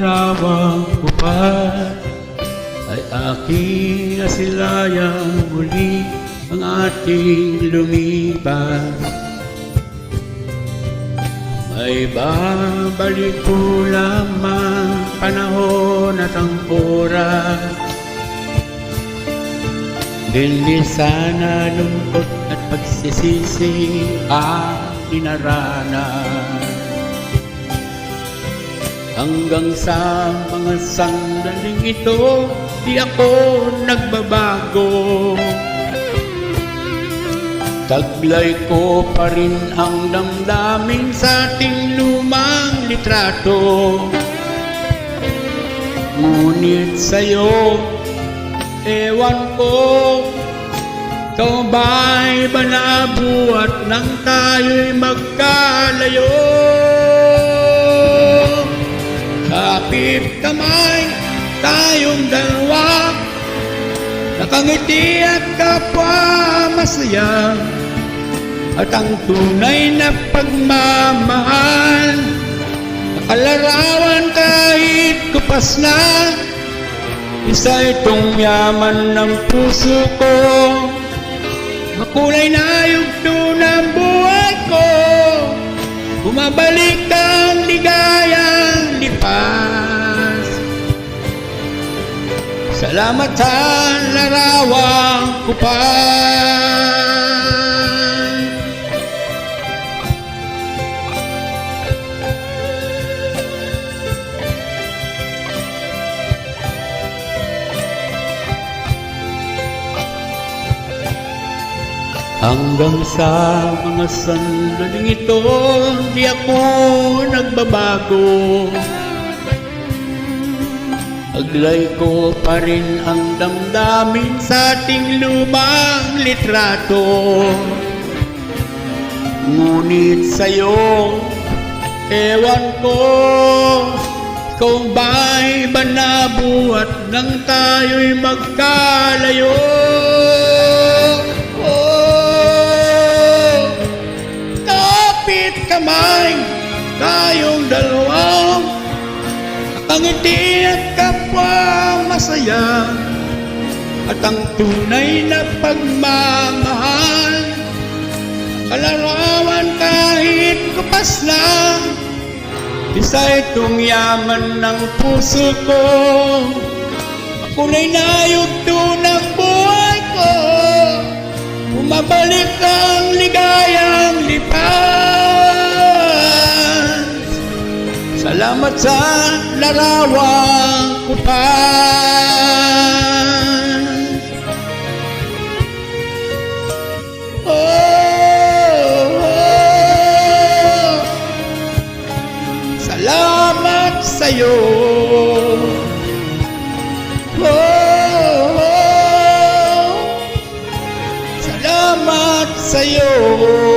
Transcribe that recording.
larawang kupal ay aking nasilayang muli ang ating lumipas. May babalik ko lamang panahon at ang oras. Hindi sana lungkot at pagsisisi ang dinaranas. Hanggang sa mga sandaling ito, di ako nagbabago. Taglay ko pa rin ang damdamin sa ating lumang litrato. Ngunit sa'yo, ewan ko, ikaw ba'y banabuhat nang tayo'y magkalayo? Kapit kamay, tayong dalawa, nakangiti at kapwa masaya. At ang tunay na pagmamahal, nakalarawan kahit kupas na. Isa itong yaman ng puso ko, makulay na yugto ng buhay ko. Bumabalik ang ligayang lipas. Salamat sa larawang kupal. Hanggang sa mga sandaling ito, di ako nagbabago. Aglay ko pa rin ang damdamin sa ating lumang litrato. Ngunit sa'yo, ewan ko, kung ba'y banabuhat nang tayo'y magkalayo? Kamay, tayong dalawang nakangiti at kapwa masaya. At ang tunay na pagmamahal, kalarawan kahit kupas na. Isa itong yaman ng puso ko, makulay na yugto ng buhay ko. Bumabalik ang ligayang lipas. Salamat sa larawang kupal. Oh, salamat sa'yo. Oh, salamat sa'yo.